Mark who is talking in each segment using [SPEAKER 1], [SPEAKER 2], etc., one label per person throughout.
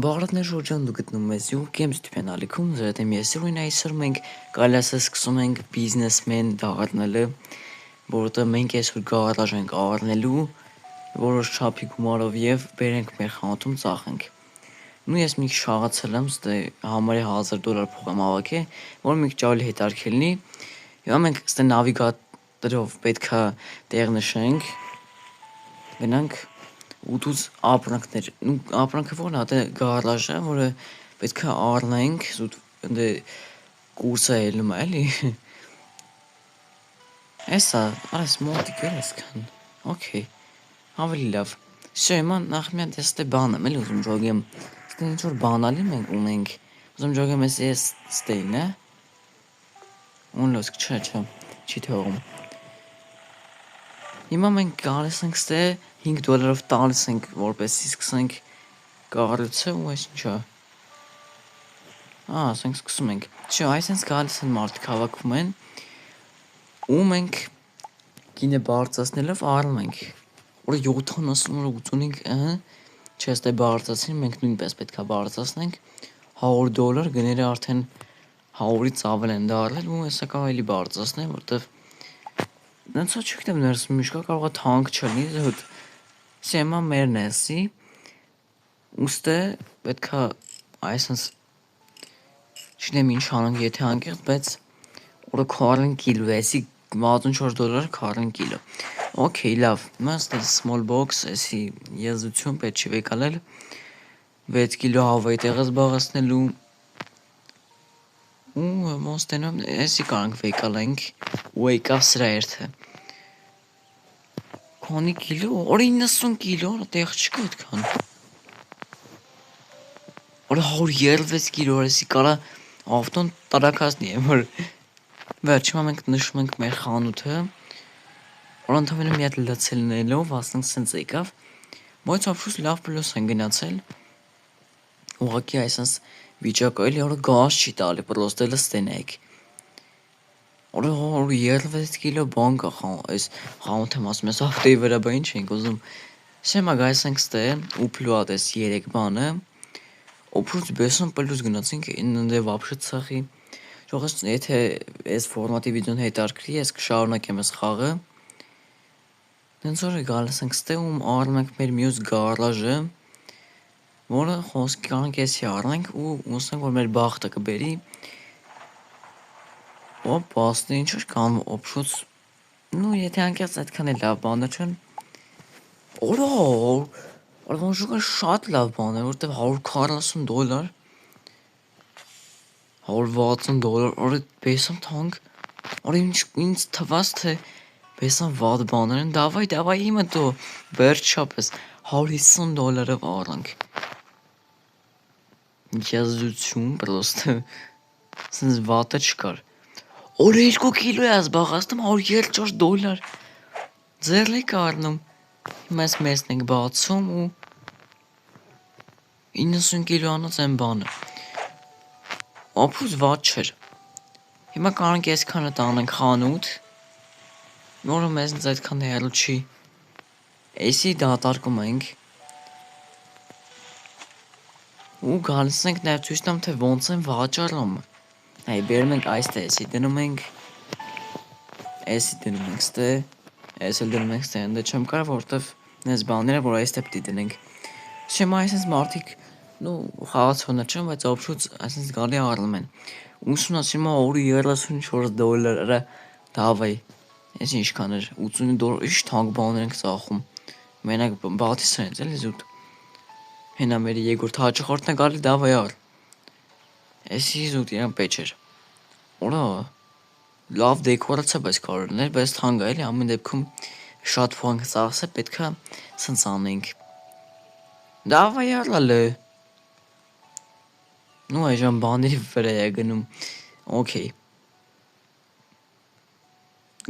[SPEAKER 1] Բարդներ շրջան դու գտնում ես յուղ ստուպյան ալիքում զրետեմ ես ուրին այսօր մենք գալասը սկսում ենք բիզնեսմեն դառնալը, որովհետև մենք այսօր գարաժ ենք առնելու որոշ չափի գումարով եւ բերենք մեր խանութում ծախենք։ Նու ես մի շաղացել եմ, ստե համարի $1000 փող եմ հավաքել, որ մի քիչ ավելի հետաքրքիր լինի։ Հիմա մենք ստե նավիգատորով պետքա տեղ նշենք։ Գնանք ու դուց ապրանքներ, ապրանքը ո՞րն է, դե գարաժը, որը պետք է առնենք, զուտ դե կուրսը ելնում է, էլի։ Էսա, արես մոտիկ էր այսքան։ Okay, ավելի լավ։ Շո, հիմա նախ մի հատ էստե բան եմ, էլի ուզում ջոգեմ։ Ստե ինչ որ բանալի մենք ունենք։ Ուզում ջոգեմ էս ստեյն, է։ Ունլոսկ չէ, չի թողում։ Հիմա մենք գալիս ենք ստե $5 տալիս ենք, որպեսզի սկսենք կառուցը ու այս ինչա։ Ասենք սկսում ենք։ Չէ, այսպես գալիս են մարդիկ հավաքվում են ու մենք գինը բարձրացնելով առնում ենք։ Որը 70-85, չէ, ստե բարձրացին, մենք նույնպես պետքա բարձրացնենք $100 գները արդեն 100-ից ավել են դառել ու հեսա կարելի բարձրացնել, որտեվ Նենց չգիտեմ ներս միշկա կարող է թանկ չլինի, զուտ սեմա մերն էսի, ուստե պետքա այսպես չնեմ ինչ անենք, եթե անկեղծ, բայց որը 40 կիլո էսի $64 40 կիլո։ Okay, լավ, հիմա ստե small box էսի եզություն պետք չի վեկալել 6 կիլո հավայի տեղը զբաղեցնելու ու մոստենով էսի կարանք վեկալենք ու եկավ սրա երթը։ Քանի կիլո, օրը 90 կիլո, տեղ չկա այդքան։ Օրը 136 կիլո, էսի կարա ավտոն տարակացնի եմ, որ վերջ հիմա մենք նշում ենք մեր խանութը, որ ընդհանրապես մի հատ լցելնելով, ասենք սենց եկավ, բայց ապշուս լավ պլյուս են գնացել, ուղղակի այսպես վիճակը էլի օրը գազ չի տալի, պրոստը լստենեք։ Օրը 36 կիլո բան կա այս խանութ եմ ասում ես ավտոյի վրա բա ինչ ենք ուզում։ Սեմա գայս ենք ստե ու պլուատ էս 3 բանը, օփուս բեսոն պլյուս գնացինք ինձ вообще ցախի։ Ժողես եթե այս ֆորմատի վիդեոն հետաքրքրի, ես կշարունակեմ այս խաղը։ Դենց օրը գալիս ենք ստե ու առնում ենք մեր մյուս գարաժը, որը խոսքի կանք էսի առնենք ու ուսանք որ մեր բախտը կբերի։ Ոպ, ասնի ինչ էր կան օփշուց։ Նու եթե անկեղծ այդքան է լավ բանը չեն։ Օրա, որոնք շատ լավ բան է, որտեվ $140 $160, օրը բեսամ թանկ, օրը ինձ թվաց թե բեսամ վատ բաներ են, դավայ իմը դու վերջ չապես $150 առանք։ Եզություն, պրոստը, սենց վատը չկար։ Օրը 2 կիլո է զբաղացնում $134, ձերլ եք առնում, հիմա ես մեսն ենք բացում ու 90 կիլո անոց են բանը, ապուս վատ չեր, հիմա կարանք եսքանը տանենք խանութ, որը մեզնց այդքան հեռու չի, էսի դատարկում ենք, ու գալիս ենք նաև ցույց տամ թե ոնց են վաճառում, այ բերում ենք այստե էսի դնում ենք ստե, էս էլ դնում ենք ստե, ընդ չեմ կարող, որտեվ նես բաները, որ այստե պիտի դնենք, շեմա այսպես մարդիկ, նու խաղացողներ չեն, բայց ապշուց այսպես գալի առնում են, ուսումնաս հիմա օրը $34, դավայ, ես ինչքան էր, $80, ինչ թանկ բաներ ենք ծախում, մենակ բաթի սենց էլի զուտ, հենա մեր Եգորդ հաճախորդն է գալի դավայ առ, էսի զուտ իրան պեչ էր, օրա, լավ դեկորացիա բայց կարող էր, բայց թանկ է էլի, ամեն դեպքում շատ փող ենք ծախսել, պետքա սենց անենք, դավայ առալը, նու այժմ բաների վրա է գնում, okay,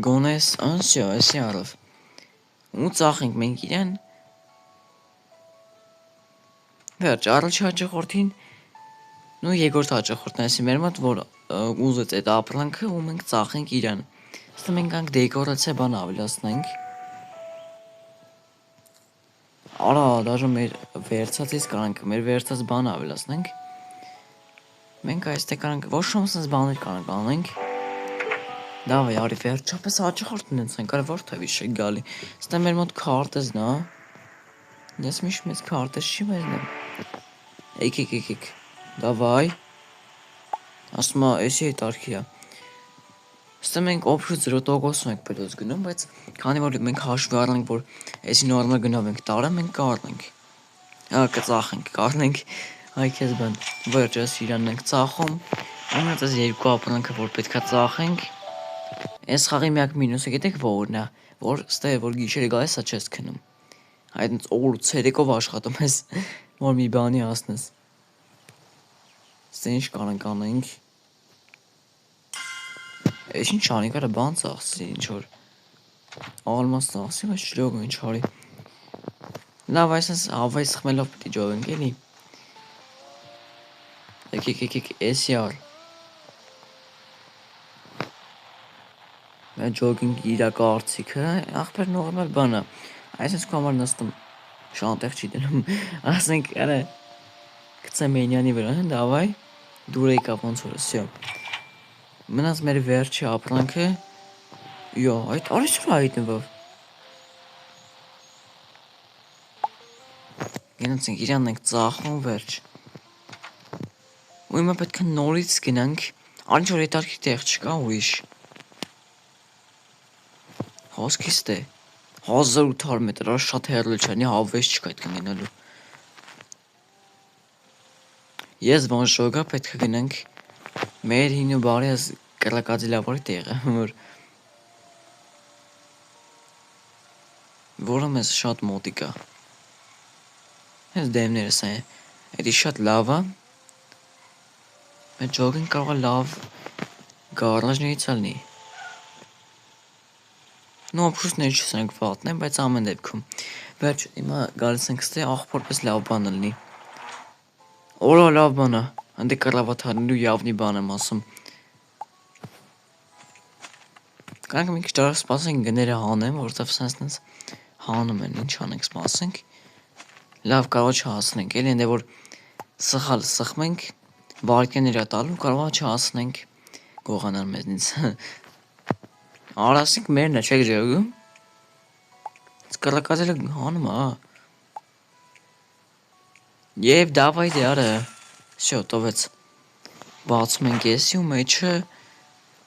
[SPEAKER 1] գոնես, անսյո, էսի առավ, ու ծախենք մենք իրան, վերջ, առաջի հաճախորդին, նու Եգորդ հաճախորդն էսի մեր մոտ, որ ուզեց այդ ապրանքը ու մենք ծախենք իրան, ստը մենք անք դեկորացիա բան ավելացնենք, Արա, դաժե մեր վերցածից կանանք, մեր վերցած բանը ավելացնենք։ Մենք այստեղ կանանք ոչ ոմսս բաներ կանանք անենք։ Դավայ, արի վերջապես հաջողորդ ունեցանք, արա որ թավի շե գալի։ Ստե մեր մոտ քարտեզն է։ Ես միշտ մեծ քարտեզ չի մերնեմ։ Եկ։ Դավայ։ Ասում էսի հետարքի է։ Ստե մենք օբշուտ 0% ենք պետք գնում, բայց քանի որ մենք հաշվի առնենք, որ էսի նորմալ գնով ենք տարը, մենք կառնենք։ Կծախենք, կառնենք, այ քեզ բան։ Վերջ էս իրանն ենք ծախում։ Ունած էս երկու ապրանքը, որ պետքա ծախենք։ Էս խաղի միակ մինուսը գիտեք որն է, որ ստե որ գիշերը գալիս է չես քնում։ Այդ օր ցերեկով աշխատում ես, որ մի բանի ասնես։ Ստե ինչ կանենք անենք։ Էս ինչ անի կարա բան ծախսի, ինչ որ ալմաս ծախսի, բայց չլոգ ինչ արի։ Լավ, այսպես հավայս խմելով պիտի ջողենք, էլի։ Եկ, էսի ար։ Մեր ջոգինգ իրա կարծիքը, ախպեր նորմալ բան է։ Այսպես կամար նստում շանտեղ չի դնում։ Ասենք, արա գցեմ մենյանի վրա, դավայ դուր եկավ ոնց որ սյո։ Մնաց մեր վերջի ապրանքը։ Յո, այդ արի շուտ հայտնվավ։ Գնացինք իրանն ենք ծախում վերջ։ Ու հիմա պետք է նորից գնանք, անչ որ հետարքի տեղ չկա ուրիշ։ Հոսքիս դե 1800 մետր, արա շատ հեռու չանի, հավես չկա այդ կգնալու։ Ես բան շոգա պետք է գնանք մեր հինու բարի ես կրակածիլավորի տեղը, որը մեզ շատ մոտիկ է։ Հենց դեմներս է, էդի շատ լավ է։ Մեր ջոգին կարող է լավ գարաժներից ալնի։ Նո ապրուսներ չսանք վատնեմ, բայց ամեն դեպքում։ Վերջ հիմա գալիս ենք ստե աղբորպես լավ բան լինի։ Օրա լավ բան է, հանդի կռավաթարնելու явնի բան եմ ասում։ Կանք մի քիչ դարավ սպասենք գները հանեմ, որովհետև սենց հանում են, ինչ անենք սպասենք։ Լավ կարող չհասնենք, էլի ընդ որ սխալ սխմենք, վարկյաներ տալու կարող չհասնենք գողանալ մեզնից։ Արասիկ մերն է, չեք ջողում։ Կռակածելը հանում է։ Եվ դավայ դե արա։ Շո տովեց։ Բացում ենք էսի ու մեջը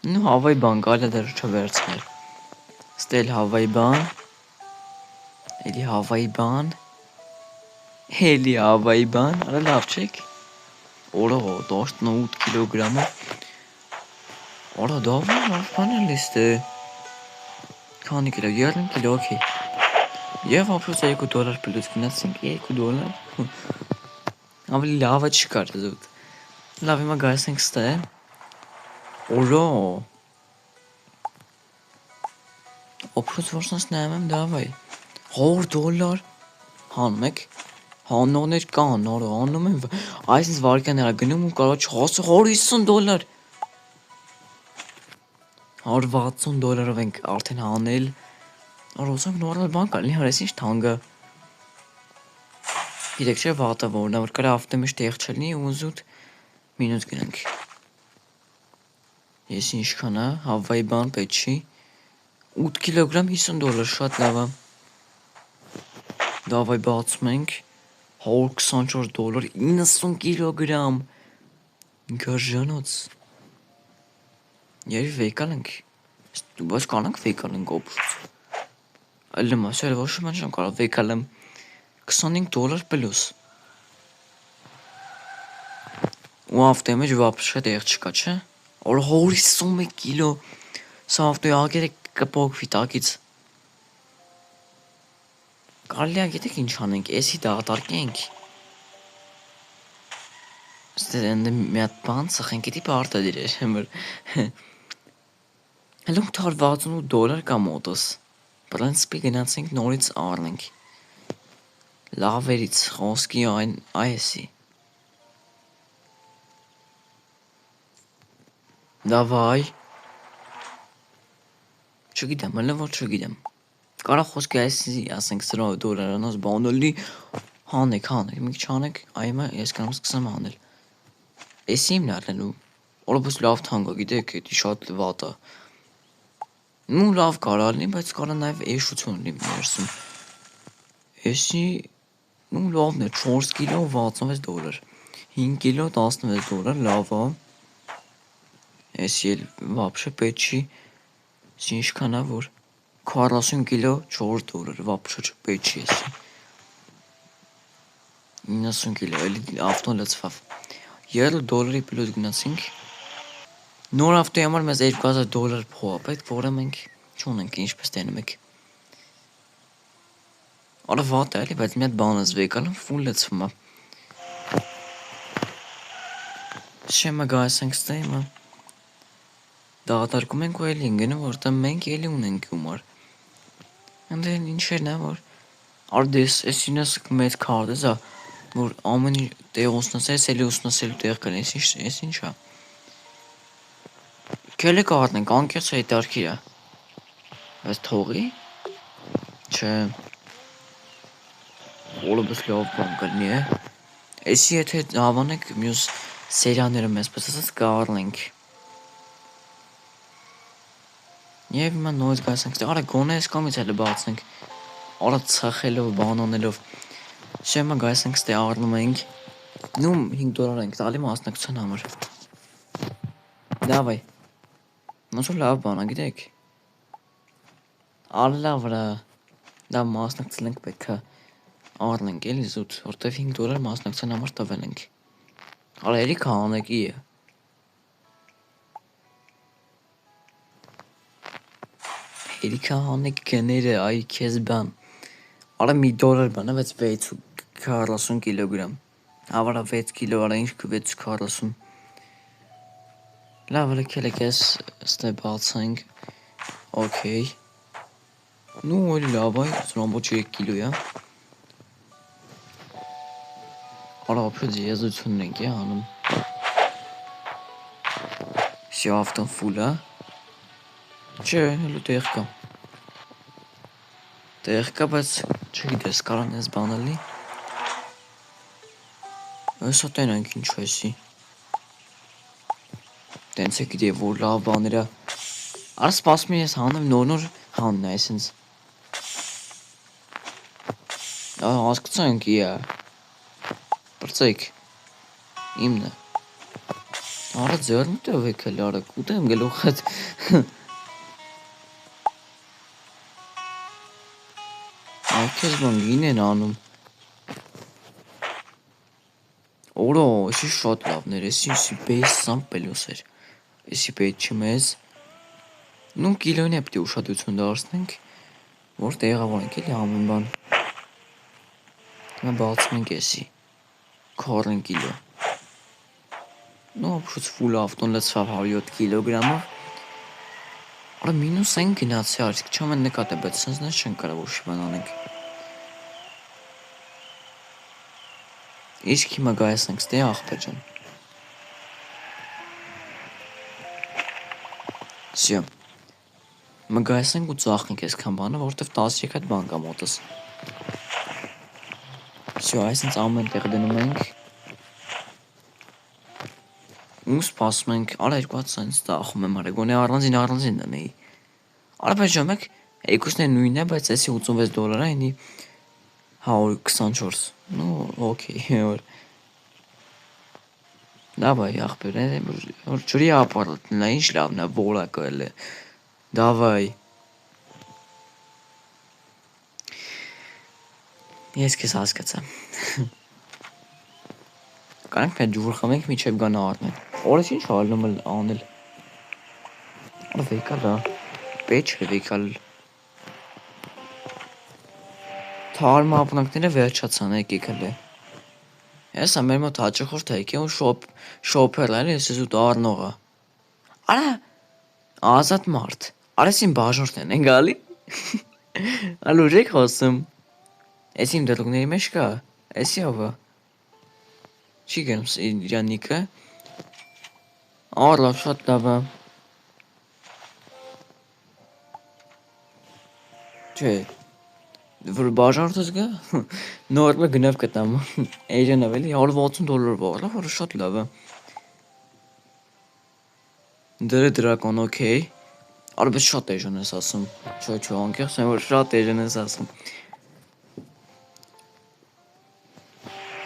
[SPEAKER 1] նու հավայ բան գալը դեռ չվերցնել։ Ստել հավայ բան։ Էլի հավայ բան։ Էլի հավայ բան, արա լավ չեք։ Օրո 18 կիլոգրամը։ Արա դավայ լավ բան է լիստը։ Քանի կիլո, 30 կիլո, օքեյ։ Եվ ապրուց $2 պլյուս գնացինք, $2։ Ավելի լավը չկար զուտ։ Լավ հիմա գայս ենք ստե։ Օրո։ Ապրուց որսնս նայում եմ դավայ։ $100 հանում եք։ Հանողներ կան, նորը հանում եմ, այսինց վարկյաներա գնում ու կարող չհասը $150։ $160 ենք արդեն հանել։ Արոսանք նորմալ բան կա, լիհարես ինչ թանկը։ Գիտեք չէ վատը որն է, որ կարա ավտոմեջ տեղ չլինի ու զուտ մինուս գնանք։ Ես ինչքան է, հավայ բան պետք չի։ 8 կիլոգրամ $50, շատ լավ է։ Դավայ բացում ենք, $124, 90 կիլոգրամ։ Գարժանոց։ Երևի վեկալ ենք։ Բայց կանանք վեկալ ենք օբշուց։ Այլմ ասել ոչ ման չեմ կարող վեկալ եմ $25 պլյուս։ Ու ավտոմեջ վապշը տեղ չկա, չէ։ Օր 151 կիլո։ Սա ավտոյի ագերը կպոկվի տակից։ Կարելի է գիտեք ինչ անենք, էսի դատարկենք։ Ստե մի հատ բան սխենք, էդի պարտադիր էր, հմր։ Հելում $168 կա մոտս։ Պրինցիպի գնացինք նորից առնենք։ Լավերից խոսքի այսի։ Դավայ։ Չգիտեմ, հələ որ չգիտեմ։ Կարա խոսքի այսի ասենք սրա դոլարանոց բանոլի հանեք, մի քիչ հանեք, այմա ես կամ սկսեմ անել։ Էսի իմն արնելու։ Որպես լավ թանկ է, գիտեք, դա շատ վատ է։ Ну լավ կարա լինի, բայց կարա նաև էշություն լինի ներսում։ Էսի ну լավն է 4 կիլո $66, 5 կիլո $16, լավ է։ Էսի էլ вообще պետք չի, ինչքան է որ 40 կիլո $4, вообще չպետք չի էսի։ 90 կիլո, էլի ավտոն լցվավ։ $3 պլյուս գնացինք։ Նոր ավտոյի համար մեզ $2000 փող է պետք, որը մենք չունենք, ինչպես տենում եք։ Արա վատ է էլի, բայց մի հատ բան ես վեկալում, ֆուլ լցվում է։ Շեմը գայսենք ստեյմը։ Դատարկում ենք ու էլի ընգնում, որտեղ մենք էլի ունենք գումար։ Անդեն ինչերն է, որ արդես էսինս մեծ քարտ է, որ ամեն տեղ ուսնասես, էլի ուսնասելու տեղ կան, էս ինչ է։ Քելը կառնենք, անկյաց հետարքիր է։ Բայց թողի։ Չէ։ Որպես լավ բան կլինի է։ Էսի եթե հավանեք մյուս սերիաները մեզ պսասած կառնենք։ Եվ հիմա նույնս գայսենք, արա գոնե ես կամից էլ բացենք։ Արա ծախելով, բանանելով։ Շեմը գայսենք ստե առնում ենք։ Ну $5 ենք տալի մասնակցության համար։ Դավայ։ Ոնց որ լավ բան է, գիտեք։ Ալլա վրա։ Դա մասնակցել ենք պետքա առնենք էլի զուտ, որտեվ $5 մասնակցության համար տվել ենք։ Արա էլի կանեկի է։ Էլի կանեք գները, այ քեզ բան։ Արա $1 բան է, բայց 640 կիլոգրամ։ Ավարա 6 կիլո, արա ինչ 640։ Լավ, ելեք ես ստե բացենք։ Okay։ Ну, էլի լավ է, սրամբոչ 3 կիլո է։ Արա ապրոց եզությունն ենք է անում։ Всё, ավտոն ֆուլ է։ Չէ, հլու տեղ կա։ Տեղ կա, բայց չգիտես, կարան ես բանալի։ Այսա տենանք ինչ էսի։ Տենց է գիտե, որ լավ բաներ է։ Արա սպասում ես հանեմ նոր հանն է, այսինց։ Հասկացանք է։ Պրծեք։ Իմն է։ Արա ձեռն տվեք էլ, արա կուտեմ գլուխդ։ Այքեզ բան գին են անում։ Օրո, էսի շատ լավներ, էսի բեյս սամպելոս էր։ Էսի պետք չի մեզ։ Ну կիլոին է պիտի ուշադրություն դարձնենք, որ տեղավորենք էլի ամեն բան։ Հիմա բացում ենք էսի։ 40 կիլո։ Ну ապշուց ֆուլ ավտոն լցավ 107 կիլոգրամով։ Արա մինուս են գնացի արդյոք չեմ են նկատե, բայց սենց նես չեն կարա որ շիվան անենք։ Իսկ հիմա գայսնենք ստե աղբեր ջան։ Всё։ Մը գայսնենք ու ծախնենք այսքան բանը, որտև 13 հատ բան կա մոտս։ Всё, այսինց ամեն տեղ դնում ենք։ Ու սպասում ենք, արա 200 սենց ծախում եմ արի, գոնե առանձին դնեի։ Արա բայց ժամեք, երկուսն է նույնն է, բայց էսի $86 է, ինի 124։ Ну, окей, որ։ Давай, ախպեր, որ ջրի ապարատն է, ինչ լավն է, որակը էլ է։ Давай։ Ես քեզ հասկացա։ Կանք մեր ջուր խմենք միջև գան առնել։ Օրես ինչ հալնում անել։ Արա վեկալ է։ Պետք է վեկալ։ Թարմ ապնակները վերջացան եկեք հլե։ Հեսա մեր մոտ հաճախորդ է եկե ու շոփերներ ես ու դառնողը։ Արա ազատ մարդ։ Արեսին բաժորտեն են գալի։ Ալու եք խոսում։ Էս իմ դրուգների մեջ կա։ Էսի ովը։ Չի գնում իրանիկը։ Արլավ շատ լավ է։ Չէ, որ բաժանորդս գա, նորմալ գնավ կտամ, էջան ավելի $160 վաղլա, որը շատ լավ է։ Դրե դրական, օքեյ, արբես շատ էջան ես ասում, չէ, անկեղծ եմ, որ շատ էջան ես ասում։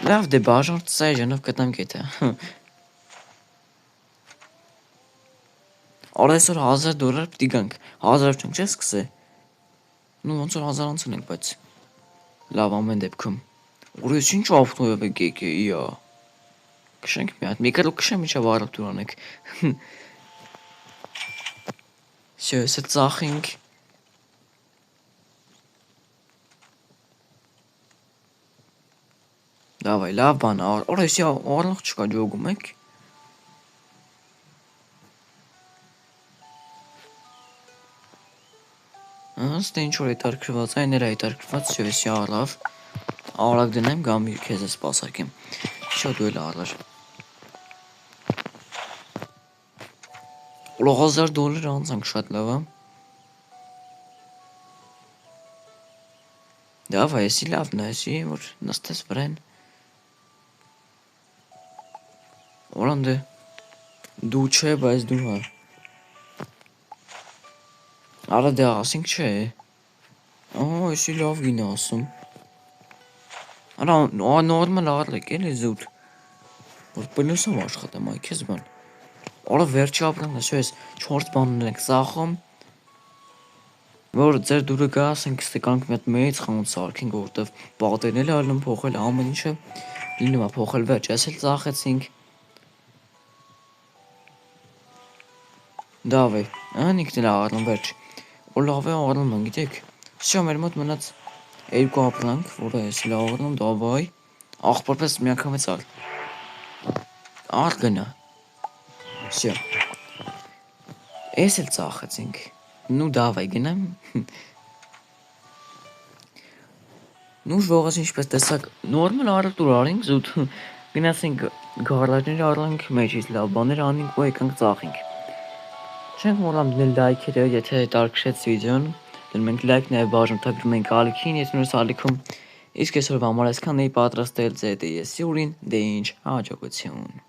[SPEAKER 1] Լավ դե բաժանորդս էջանով կտամ գետը։ Արա այսօր $1000 պիտի գանք, 1000 չենք չէ սկսե։ Ну ոնց որ 1000 անցնենք, բայց լավ ամեն դեպքում։ Ուր ես ինչ ավտոյով եք եկել, իա։ Քշենք մի հատ, մի կերպ քշեմ ինչա վարապ դուրանեք։ Всё, սա ծախինք։ Давай, լավ բան, արա էսի առնող չկա ջոգում եք։ Ըստ ինչ որ հետարքրված, այն էր հետարքրված, всё, էսի առավ։ Արագ դնեմ, գամ քեզ սպասարկեմ։ Շատ դու էլ առար։ $1000 անցանք շատ լավ է։ Давай, էսի լավն է, էսի որ նստես վրան։ Որան դե դու չէ, բայց դու հա։ Արա դե ասինք չէ։ Էսի լավ գինը ասում։ Արա նորմալ առլեք էլի զուտ։ Որ պլյուսով աշխատեմ այ քեզ բան։ Արա վերջի ապրանքն է, ես 4 բանն ենք ծախում։ Որ ձեր դուրը գա, ասենք ստեկանք մի հատ մեծ խանութ սարքենք, որտեվ պատերն էլ ալնում փոխել ամեն ինչը լինում է փոխել վերջ, ես էլ ծախեցինք։ Դավայ, անիկն էլ առնում վերջ։ Ու լավ է առնում են, գիտեք։ Всё, մեր մոտ մնաց երկու ապրանք, որը ես էլ առնում, դավայ։ Աղբորպես միանգամից ալ։ Ար գնա։ Всё։ Ես էլ ծախեցինք։ Ну давай գնամ։ Ну ժողովրդի ինչպես տեսակ նորմալ առտուր արինք զուտ գնացինք գարաժներ առանք մեջից լավ բաներ անենք ու եկանք ծախինք։ Չենք մոռանում դնել լայքերը, եթե հետաքրքրեց վիդեոն, դնում ենք լայք, նաև բաժանորդագրում ենք ալիքին, եթե նույնս ալիքում իսկ այսօրվա համար այսքան էի պատրաստել ձեզ դե ես Սյուրին, դե ինչ հաջողություն։